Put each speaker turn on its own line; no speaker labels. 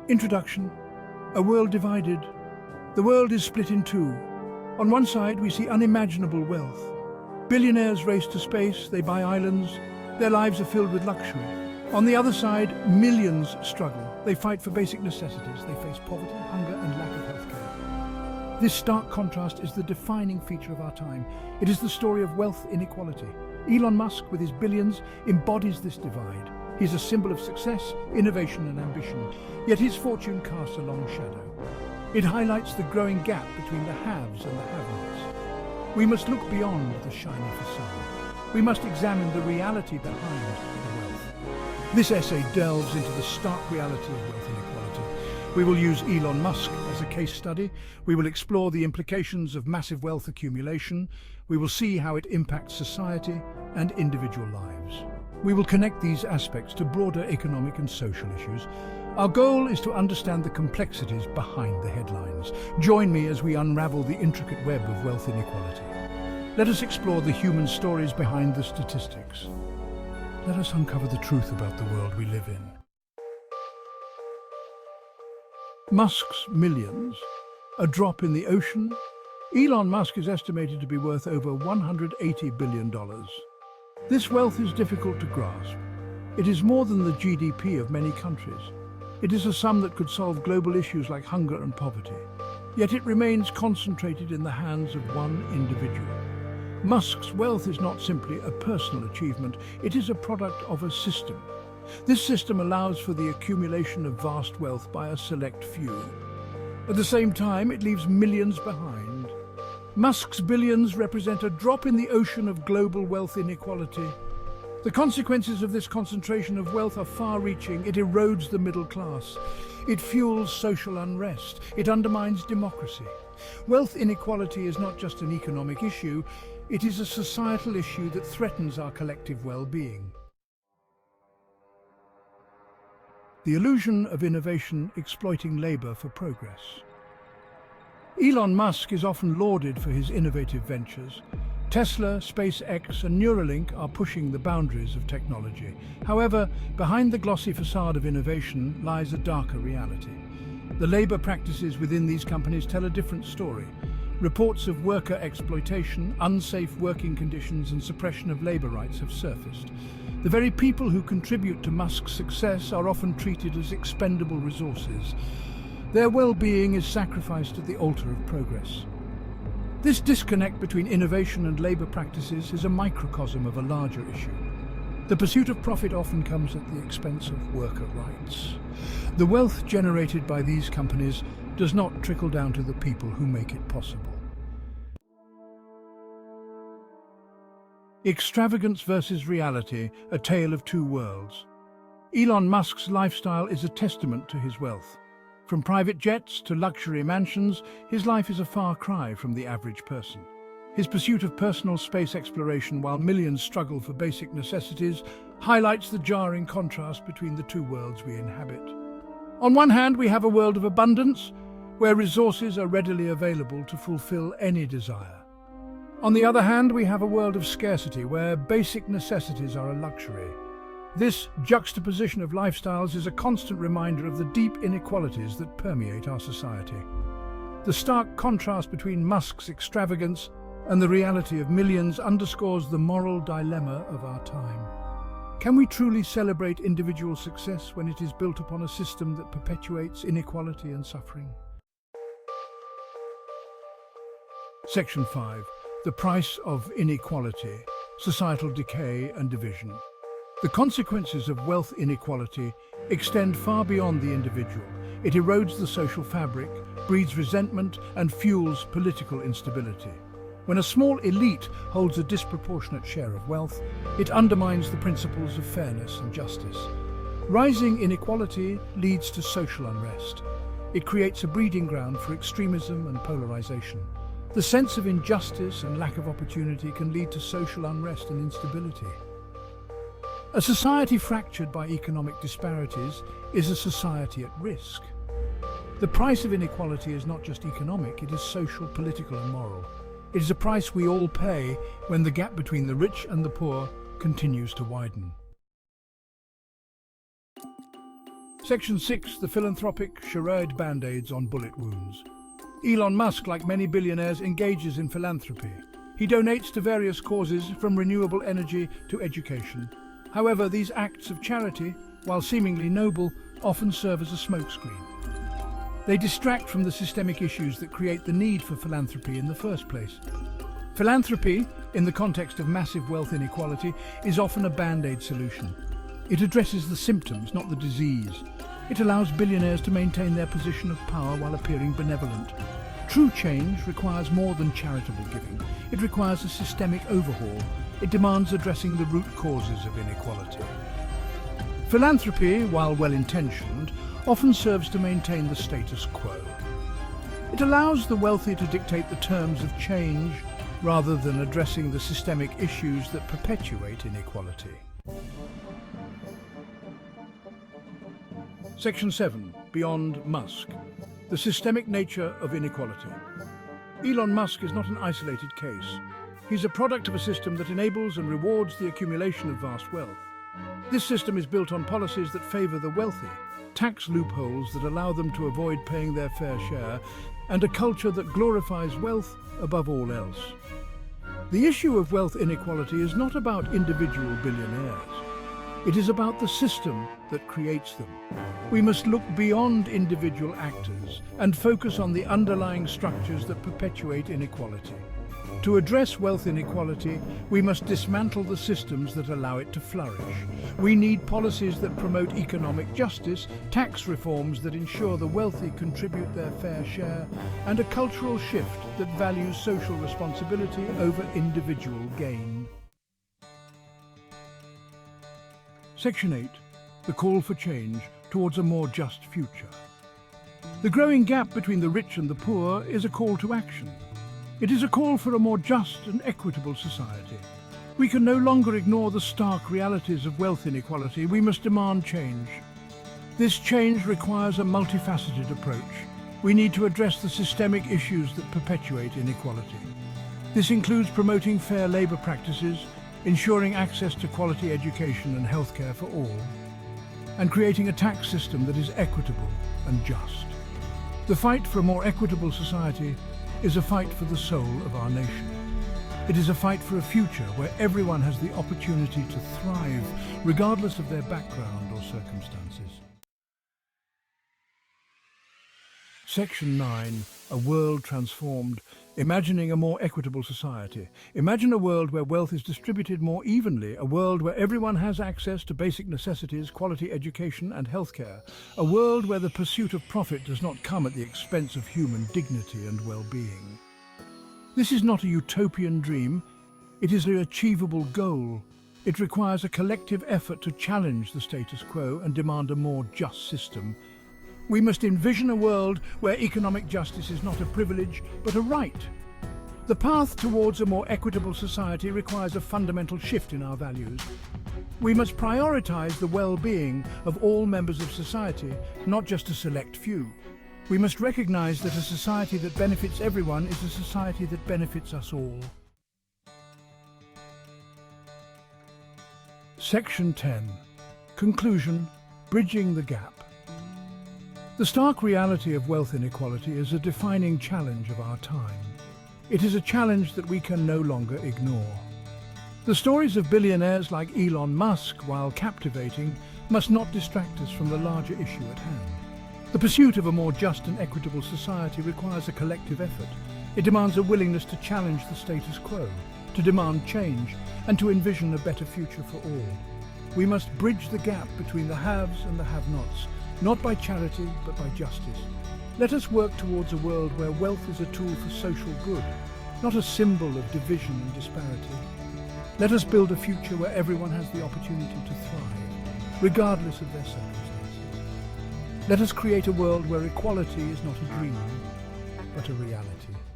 Introduction. A world divided. The world is split in two. On one side, we see unimaginable wealth. Billionaires race to space, they buy islands, their lives are filled with luxury. On the other side, millions struggle. They fight for basic necessities. They face poverty, hunger, and lack of healthcare. This stark contrast is the defining feature of our time. It is the story of wealth inequality. Elon Musk, with his billions, embodies this divide. He's a symbol of success, innovation, and ambition. Yet his fortune casts a long shadow. It highlights the growing gap between the haves and the have-nots. We must look beyond the shiny facade. We must examine the reality behind the wealth. This essay delves into the stark reality of wealth inequality. We will use Elon Musk as a case study. We will explore the implications of massive wealth accumulation. We will see how it impacts society and individual lives. We will connect these aspects to broader economic and social issues. Our goal is to understand the complexities behind the headlines. Join me as we unravel the intricate web of wealth inequality. Let us explore the human stories behind the statistics. Let us uncover the truth about the world we live in. Musk's millions. A drop in the ocean? Elon Musk is estimated to be worth over $180 billion. This wealth is difficult to grasp. It is more than the GDP of many countries. It is a sum that could solve global issues like hunger and poverty. Yet it remains concentrated in the hands of one individual. Musk's wealth is not simply a personal achievement, it is a product of a system. This system allows for the accumulation of vast wealth by a select few. At the same time, it leaves millions behind. Musk's billions represent a drop in the ocean of global wealth inequality. The consequences of this concentration of wealth are far-reaching. It erodes the middle class. It fuels social unrest. It undermines democracy. Wealth inequality is not just an economic issue, it is a societal issue that threatens our collective well-being. The illusion of innovation exploiting labor for progress. Elon Musk is often lauded for his innovative ventures. Tesla, SpaceX, and Neuralink are pushing the boundaries of technology. However, behind the glossy facade of innovation lies a darker reality. The labor practices within these companies tell a different story. Reports of worker exploitation, unsafe working conditions, and suppression of labor rights have surfaced. The very people who contribute to Musk's success are often treated as expendable resources. Their well-being is sacrificed at the altar of progress. This disconnect between innovation and labor practices is a microcosm of a larger issue. The pursuit of profit often comes at the expense of worker rights. The wealth generated by these companies does not trickle down to the people who make it possible. Extravagance versus reality, a tale of two worlds. Elon Musk's lifestyle is a testament to his wealth. From private jets to luxury mansions, his life is a far cry from the average person. His pursuit of personal space exploration while millions struggle for basic necessities highlights the jarring contrast between the two worlds we inhabit. On one hand, we have a world of abundance, where resources are readily available to fulfill any desire. On the other hand, we have a world of scarcity, where basic necessities are a luxury. This juxtaposition of lifestyles is a constant reminder of the deep inequalities that permeate our society. The stark contrast between Musk's extravagance and the reality of millions underscores the moral dilemma of our time. Can we truly celebrate individual success when it is built upon a system that perpetuates inequality and suffering? Section 5. The price of inequality, societal decay and division. The consequences of wealth inequality extend far beyond the individual. It erodes the social fabric, breeds resentment, and fuels political instability. When a small elite holds a disproportionate share of wealth, it undermines the principles of fairness and justice. Rising inequality leads to social unrest. It creates a breeding ground for extremism and polarization. The sense of injustice and lack of opportunity can lead to social unrest and instability. A society fractured by economic disparities is a society at risk. The price of inequality is not just economic, it is social, political, and moral. It is a price we all pay when the gap between the rich and the poor continues to widen. Section 6. The philanthropic charade band-aids on bullet wounds. Elon Musk, like many billionaires, engages in philanthropy. He donates to various causes, from renewable energy to education. However, these acts of charity, while seemingly noble, often serve as a smokescreen. They distract from the systemic issues that create the need for philanthropy in the first place. Philanthropy, in the context of massive wealth inequality, is often a band-aid solution. It addresses the symptoms, not the disease. It allows billionaires to maintain their position of power while appearing benevolent. True change requires more than charitable giving. It requires a systemic overhaul. It demands addressing the root causes of inequality. Philanthropy, while well-intentioned, often serves to maintain the status quo. It allows the wealthy to dictate the terms of change rather than addressing the systemic issues that perpetuate inequality. Section 7. Beyond Musk. The systemic nature of inequality. Elon Musk is not an isolated case. He's a product of a system that enables and rewards the accumulation of vast wealth. This system is built on policies that favor the wealthy, tax loopholes that allow them to avoid paying their fair share, and a culture that glorifies wealth above all else. The issue of wealth inequality is not about individual billionaires. It is about the system that creates them. We must look beyond individual actors and focus on the underlying structures that perpetuate inequality. To address wealth inequality, we must dismantle the systems that allow it to flourish. We need policies that promote economic justice, tax reforms that ensure the wealthy contribute their fair share, and a cultural shift that values social responsibility over individual gain. Section 8. The call for change towards a more just future. The growing gap between the rich and the poor is a call to action. It is a call for a more just and equitable society. We can no longer ignore the stark realities of wealth inequality. We must demand change. This change requires a multifaceted approach. We need to address the systemic issues that perpetuate inequality. This includes promoting fair labor practices, ensuring access to quality education and healthcare for all, and creating a tax system that is equitable and just. The fight for a more equitable society is a fight for the soul of our nation. It is a fight for a future where everyone has the opportunity to thrive, regardless of their background or circumstances. Section 9. A world transformed. Imagining a more equitable society. Imagine a world where wealth is distributed more evenly, a world where everyone has access to basic necessities, quality education and healthcare, a world where the pursuit of profit does not come at the expense of human dignity and well-being. This is not a utopian dream, it is an achievable goal. It requires a collective effort to challenge the status quo and demand a more just system. We must envision a world where economic justice is not a privilege, but a right. The path towards a more equitable society requires a fundamental shift in our values. We must prioritize the well-being of all members of society, not just a select few. We must recognize that a society that benefits everyone is a society that benefits us all. Section 10. Conclusion. Bridging the gap. The stark reality of wealth inequality is a defining challenge of our time. It is a challenge that we can no longer ignore. The stories of billionaires like Elon Musk, while captivating, must not distract us from the larger issue at hand. The pursuit of a more just and equitable society requires a collective effort. It demands a willingness to challenge the status quo, to demand change, and to envision a better future for all. We must bridge the gap between the haves and the have-nots, not by charity, but by justice. Let us work towards a world where wealth is a tool for social good, not a symbol of division and disparity. Let us build a future where everyone has the opportunity to thrive, regardless of their circumstances. Let us create a world where equality is not a dream, but a reality.